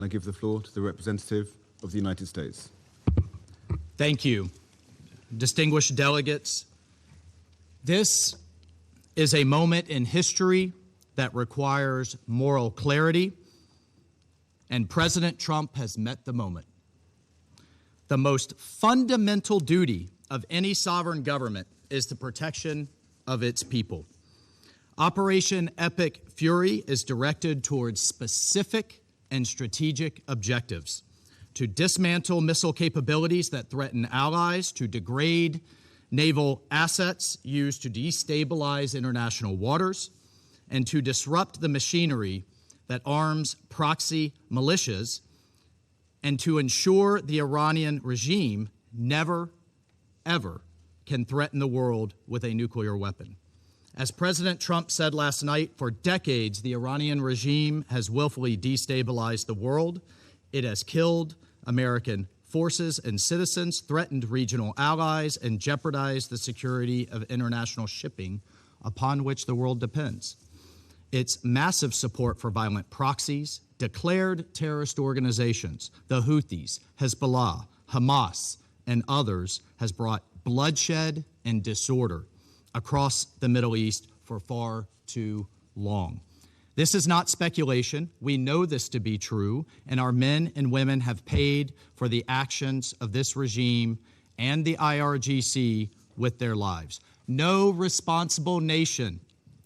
I give the floor to the representative of the United States. Thank you. Distinguished delegates, this is a moment in history that requires moral clarity, and President Trump has met the moment. The most fundamental duty of any sovereign government is the protection of its people. Operation Epic Fury is directed towards specific and strategic objectives: to dismantle missile capabilities that threaten allies, to degrade naval assets used to destabilize international waters, and to disrupt the machinery that arms proxy militias, and to ensure the Iranian regime never, ever can threaten the world with a nuclear weapon. As President Trump said last night, for decades, the Iranian regime has willfully destabilized the world. It has killed American forces and citizens, threatened regional allies, and jeopardized the security of international shipping upon which the world depends. Its massive support for violent proxies, declared terrorist organizations, the Houthis, Hezbollah, Hamas, and others, has brought bloodshed and disorder across the Middle East for far too long. This is not speculation. We know this to be true, and our men and women have paid for the actions of this regime and the IRGC with their lives. No responsible nation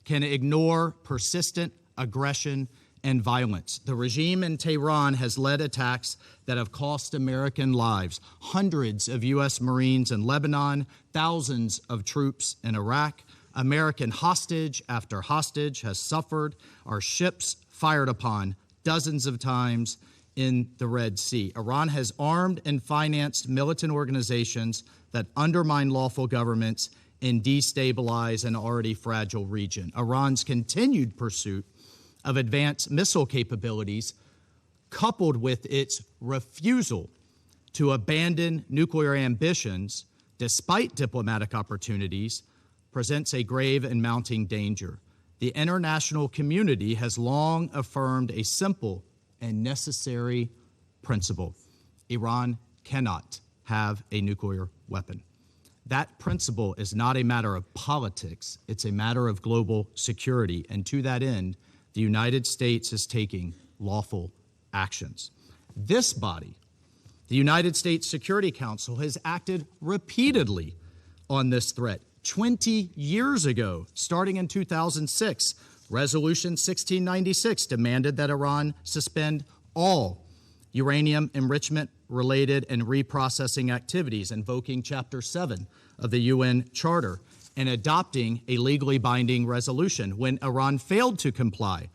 can ignore persistent aggression and violence. The regime in Tehran has led attacks that have cost American lives. Hundreds of U.S. Marines in Lebanon, thousands of troops in Iraq. American hostage after hostage has suffered. Our ships fired upon dozens of times in the Red Sea. Iran has armed and financed militant organizations that undermine lawful governments and destabilize an already fragile region. Iran's continued pursuit of advanced missile capabilities, coupled with its refusal to abandon nuclear ambitions despite diplomatic opportunities, presents a grave and mounting danger. The international community has long affirmed a simple and necessary principle: Iran cannot have a nuclear weapon. That principle is not a matter of politics, it's a matter of global security, and to that end, the United States is taking lawful actions. This body, the United States Security Council, has acted repeatedly on this threat. 20 years ago, starting in 2006, Resolution 1696 demanded that Iran suspend all uranium enrichment-related and reprocessing activities, invoking Chapter 7 of the UN Charter and adopting a legally binding resolution. When Iran failed to comply,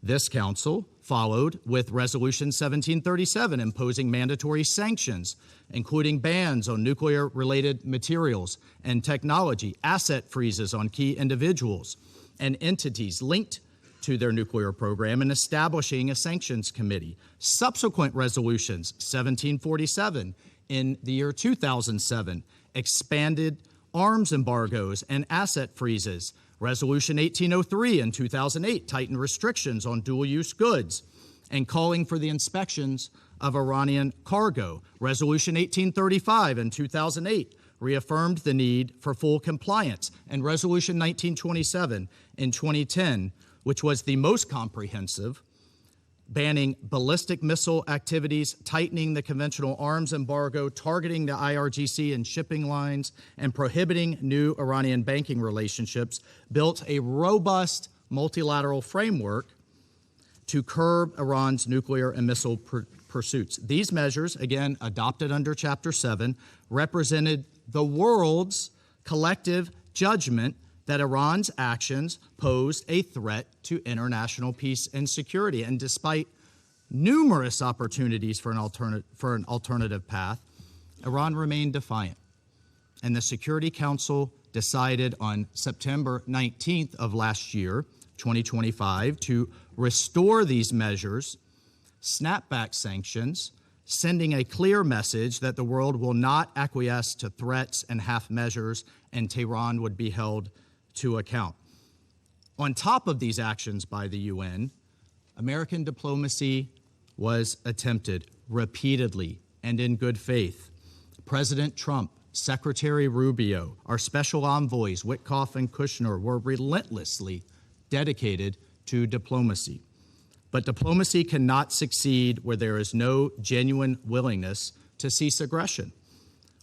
this council followed with Resolution 1737, imposing mandatory sanctions, including bans on nuclear-related materials and technology, asset freezes on key individuals and entities linked to their nuclear program, and establishing a sanctions committee. Subsequent resolutions, 1747 in the year 2007, expanded arms embargoes and asset freezes. Resolution 1803 in 2008 tightened restrictions on dual-use goods and calling for the inspections of Iranian cargo. Resolution 1835 in 2008 reaffirmed the need for full compliance. And Resolution 1927 in 2010, which was the most comprehensive, banning ballistic missile activities, tightening the conventional arms embargo, targeting the IRGC and shipping lines, and prohibiting new Iranian banking relationships, built a robust multilateral framework to curb Iran's nuclear and missile pursuits. These measures, again adopted under Chapter 7, represented the world's collective judgment that Iran's actions posed a threat to international peace and security. And despite numerous opportunities for an alternative path, Iran remained defiant. And the Security Council decided on September 19th of last year, 2025, to restore these measures, snap back sanctions, sending a clear message that the world will not acquiesce to threats and half measures, and Tehran would be held to account. On top of these actions by the UN, American diplomacy was attempted repeatedly and in good faith. President Trump, Secretary Rubio, our special envoys, Witkoff and Kushner, were relentlessly dedicated to diplomacy. But diplomacy cannot succeed where there is no genuine willingness to cease aggression,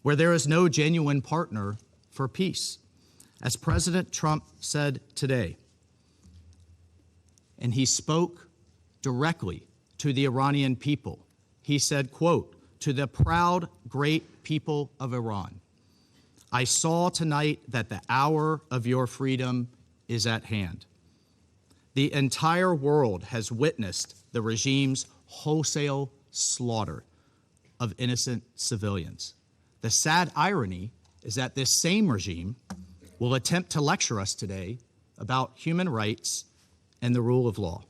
where there is no genuine partner for peace. As President Trump said today, and he spoke directly to the Iranian people, he said, quote, "To the proud, great people of Iran, I saw tonight that the hour of your freedom is at hand. The entire world has witnessed the regime's wholesale slaughter of innocent civilians. The sad irony is that this same regime will attempt to lecture us today about human rights and the rule of law.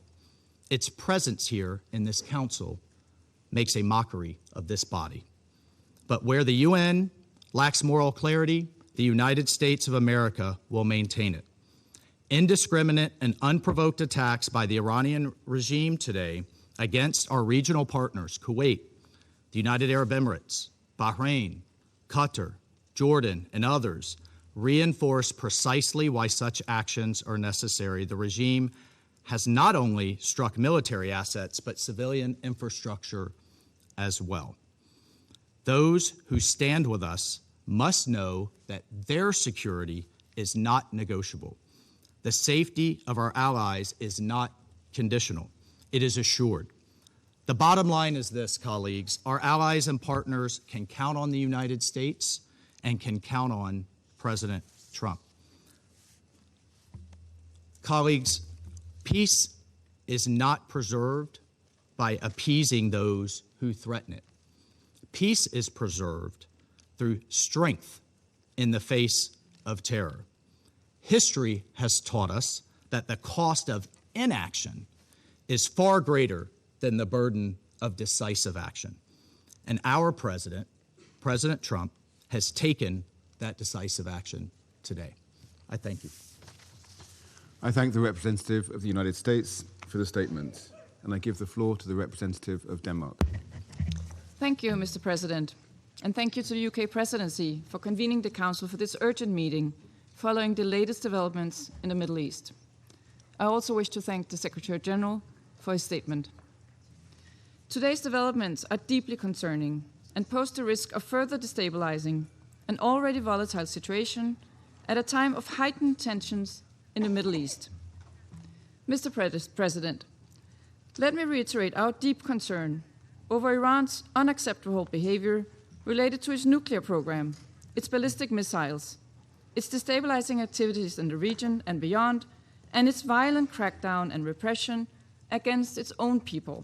Its presence here in this council makes a mockery of this body. But where the UN lacks moral clarity, the United States of America will maintain it. Indiscriminate and unprovoked attacks by the Iranian regime today against our regional partners, Kuwait, the United Arab Emirates, Bahrain, Qatar, Jordan, and others, reinforce precisely why such actions are necessary. The regime has not only struck military assets, but civilian infrastructure as well. Those who stand with us must know that their security is not negotiable. The safety of our allies is not conditional. It is assured. The bottom line is this, colleagues. Our allies and partners can count on the United States and can count on President Trump. Colleagues, peace is not preserved by appeasing those who threaten it. Peace is preserved through strength in the face of terror. History has taught us that the cost of inaction is far greater than the burden of decisive action. And our president, President Trump, has taken that decisive action today. I thank you. I thank the representative of the United States for the statement, and I give the floor to the representative of Denmark. Thank you, Mr. President, and thank you to the UK Presidency for convening the Council for this urgent meeting following the latest developments in the Middle East. I also wish to thank the Secretary General for his statement. Today's developments are deeply concerning and pose the risk of further destabilizing an already volatile situation at a time of heightened tensions in the Middle East. Mr. President, let me reiterate our deep concern over Iran's unacceptable behavior related to its nuclear program, its ballistic missiles, its destabilizing activities in the region and beyond, and its violent crackdown and repression against its own people.